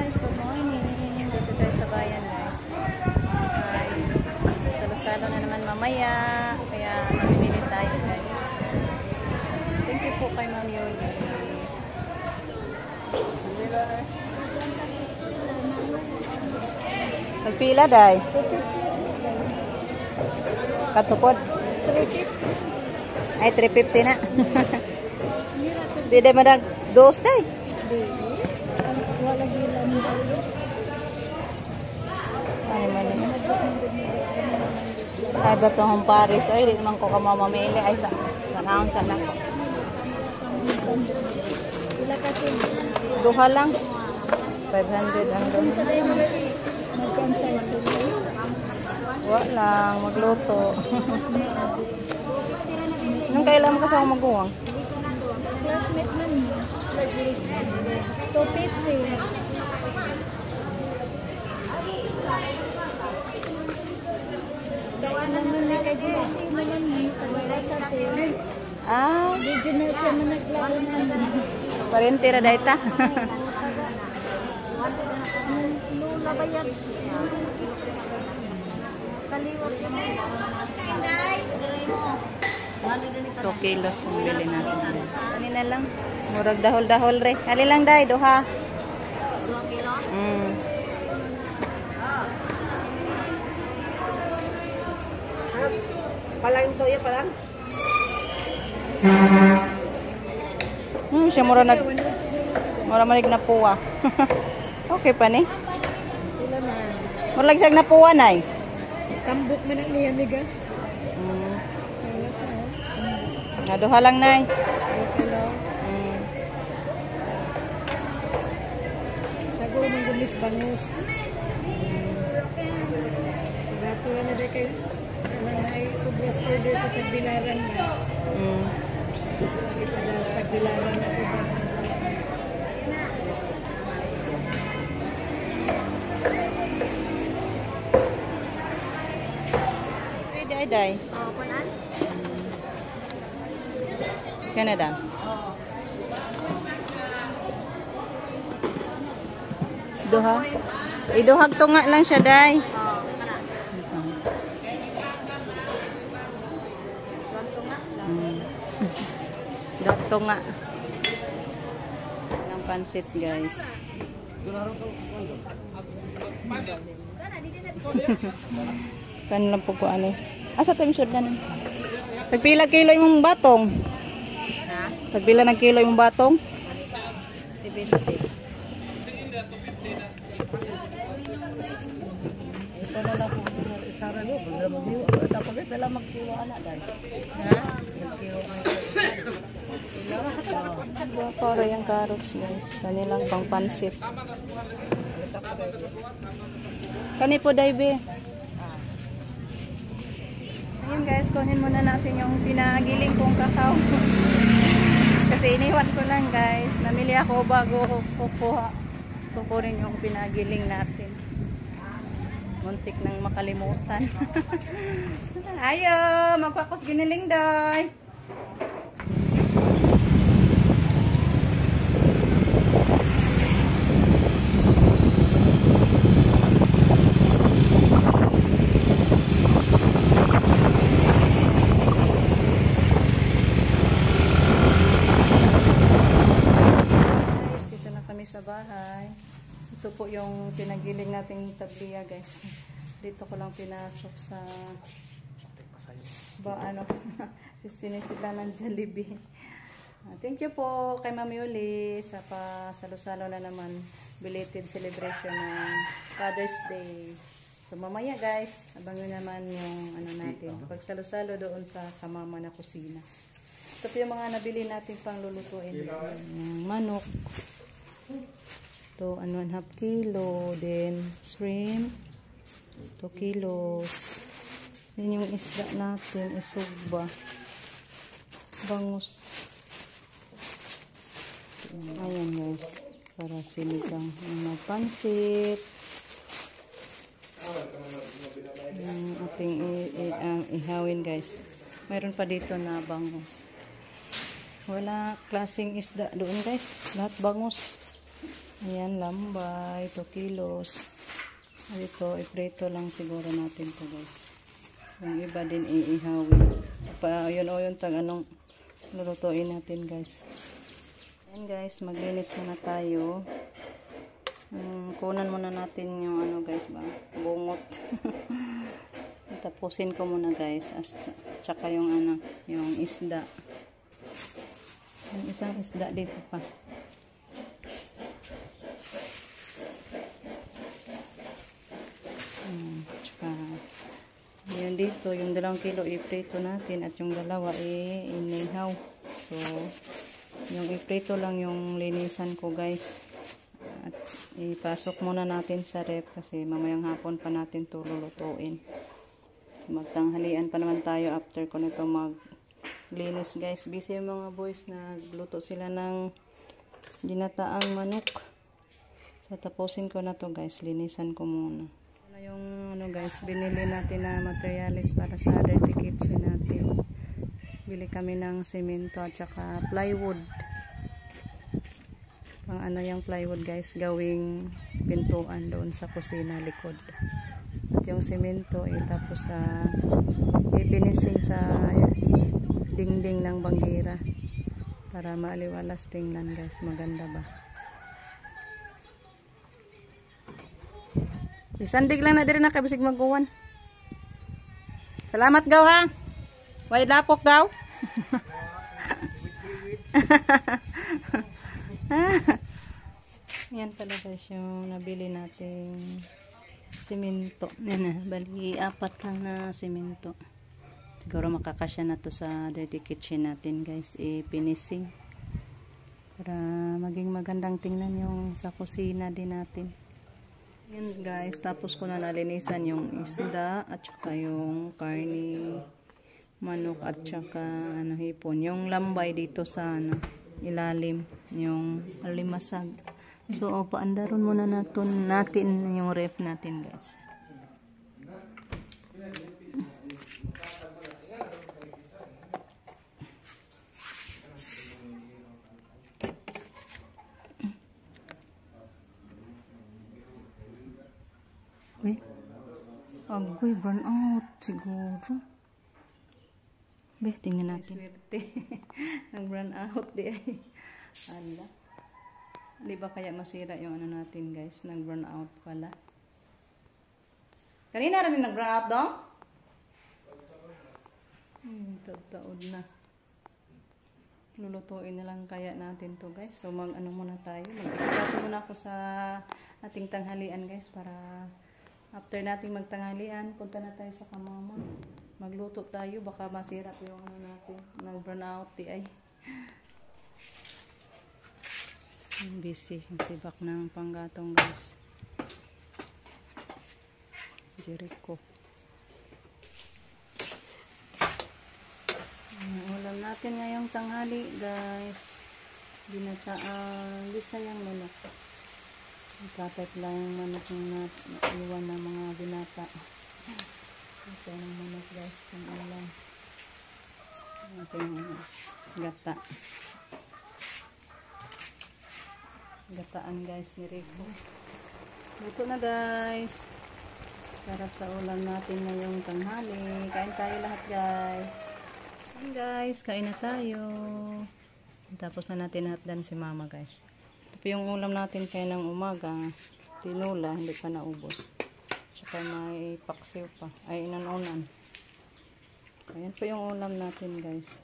guys, good morning. Dito tayo sa bayan guys. Ay, salo-salo na naman mamaya. Kaya mamimili tayo guys. Thank you po kay Ma'am Yoli. Nagpila day? Katupod? 350. Ay, 350 na. Di day madag dos day. Ay ba itong Paris? Ay, di naman ko kamamamili. Ay, sanaon sana ko. Duha lang. 500 ang doon. Wala, magluto. Anong kailan mo kasama mag-uwang? Classmate man. 250. Ah, video na siya managlaro naman. parentira dayta. Lula ba yan? Kaliwag naman. 2 kilos ang bili natin. Kanina lang. Murag dahol-dahol re. Hali lang day, duha. 2 kilo? Palang to yan, palang? Siya mura malig na puwa. Okay pa ni. Sila na. Mura lagsag na puwa nay. Kambok man ang niya, miga. Duha lang nay. 2 kilo. Sago mong gumis bangus. Pagkatuwa na day kayo. Alang ay subras order sa tagbilaran na. Ito sa tagbilaran na po ba? Day. Oh, panan? Canada. Duha. Iduhag to nga lang siya day. Oh, kana. Wag to nga. Dato nga. Ng pansit guys. Kan lang po ko ano. Asa tayo sure na. Tagpila kilo yung batong. Ha? Tagpila ng kilo yung batong. 70. Ito na lang po. Isara nyo. Tapos ito lang magkilo anak dahil. Ha? Para yung carrots guys. Kanilang pang pansit. Kani po daibe. Ayun guys, kunin muna natin yung pinagiling kong kakao. Kasi iniwan ko lang guys. Namili ako bago kukuha. Kukunin yung pinagiling natin. Muntik nang makalimutan. Ayo, magpakos giniling doy. Sa bahay. Ito po yung pinagiling nating tabliya guys. Dito ko lang pinasok sa ano sinisila ng Jollibee. Thank you po kay Ma'am Yoli sa pasalo-salo na naman belated celebration ng Father's Day. So mamaya guys, abangan naman yung ano natin pagsalo-salo doon sa kamama na kusina. Ito po yung mga nabili natin pang lulutuin. Manok. Ito, 1.5 kilo. Then, shrimp. 2 kilos. Then, yung isda natin, isugba. Bangus. Ayan guys. Para sinigang. Yung pansit. Yung ating ihawin guys. Mayroon pa dito na bangus. Wala klaseng isda doon guys. Lahat bangus. Ayan, lambay, 2 kilos. Ito, iprito lang siguro natin to guys. Yung iba din iihawin. Yun o yung anong lulutuin natin guys. Ayan guys, maglinis muna tayo. Kunan muna natin yung ano guys ba, bungot. Tapusin ko muna guys. Tsaka yung ano, yung isda. Yung isang isda dito pa. Tsaka yun dito, yung 2 kilo iprito natin at yung dalawa inihaw. So yung iprito lang yung linisan ko guys. At ipasok muna natin sa ref kasi mamayang hapon pa natin ito lulutuin. So, magtanghalian pa naman tayo after ko nito maglinis guys. Busy yung mga boys, nagluto sila ng ginataang manok. So tapusin ko na to guys, linisan ko muna. Ano yung ano guys, binili natin na materialis para sa dirty kitchen natin. Bili kami ng semento at saka plywood. Pang ano yung plywood guys, gawing pintuan doon sa kusina likod. At yung semento tapos ipinising sa dingding ng banggira para maaliwalas tingnan guys, maganda ba. Isandig lang na diri na kabisig mag-uwan. Salamat gaw ha. Way lapok gaw. Yan pala guys yung nabili nating semento. Yan na, bali 4 lang na semento. Siguro makakasya na to sa dirty kitchen natin guys, i-finishing. Para maging magandang tingnan yung sa kusina din natin. Yan guys, tapos ko na nalinisan yung isda at saka yung karni, manok at saka ano, hipon. Yung lambay dito sa ano, ilalim, yung alimasag. So, paandaron muna natin yung ref natin guys. Uy, agoy, burn out siguro. Be, tingnan natin. Swerte. Nag-burn out di ay. Ala. Di ba kaya masira yung ano natin guys? Nag-burn out pala. Kanina rin nag-burn out dong? Taod na. Lulutuin na lang kaya natin to guys. So mag-ano muna tayo. Mag-isikaso muna ako sa ating tanghalian guys para after nating magtanghalian, punta na tayo sa kamama. Magluto tayo, baka masira po yung ano natin. Nag-burn out di ay. Busy yung sibak ng panggatong guys. Jericho. Ulam natin ngayong tanghali guys. Ginataang Bisayang manok. Kapit lang yung manok yung naiwan ng mga binata. Ito yung manok guys, kung ulam. Ito yung gata. Gataan guys ni Rico. Luto na guys. Sarap sa ulam natin ngayong tanghali. Kain tayo lahat guys. Kain guys, kain na tayo. Tapos na natin hatdan si mama guys. Ito yung ulam natin kaya ng umaga. Tinula, hindi pa naubos. Tsaka may paksiw pa. Ay, inanunan. Ayan po yung ulam natin guys.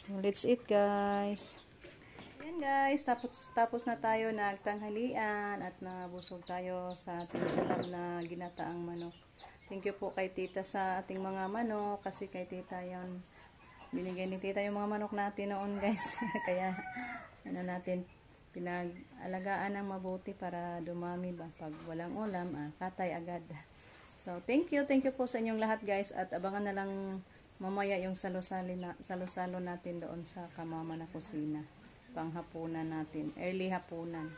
So, let's eat guys. Ayan guys, tapos na tayo nagtanghalian at nabusog tayo sa ating ulam na ginataang manok. Thank you po kay tita sa ating mga manok kasi kay tita yon binigay ni tita yung mga manok natin noon guys. Kaya ano natin, pinag-alagaan ng mabuti para dumami ba. Pag walang ulam, katay agad. So, thank you po sa inyong lahat guys at abangan na lang mamaya yung salo-salo natin doon sa kamama na kusina. Panghapunan natin, early hapunan.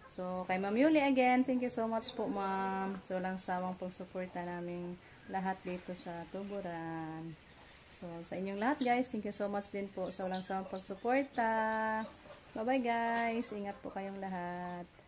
So, kay Ma'am Yuli again, thank you so much po ma'am. So, walang sawang pagsuporta naming lahat dito sa Tuburan. So, sa inyong lahat guys, thank you so much din po sa walang sawang pagsuporta. Bye-bye guys. Ingat po kayong lahat.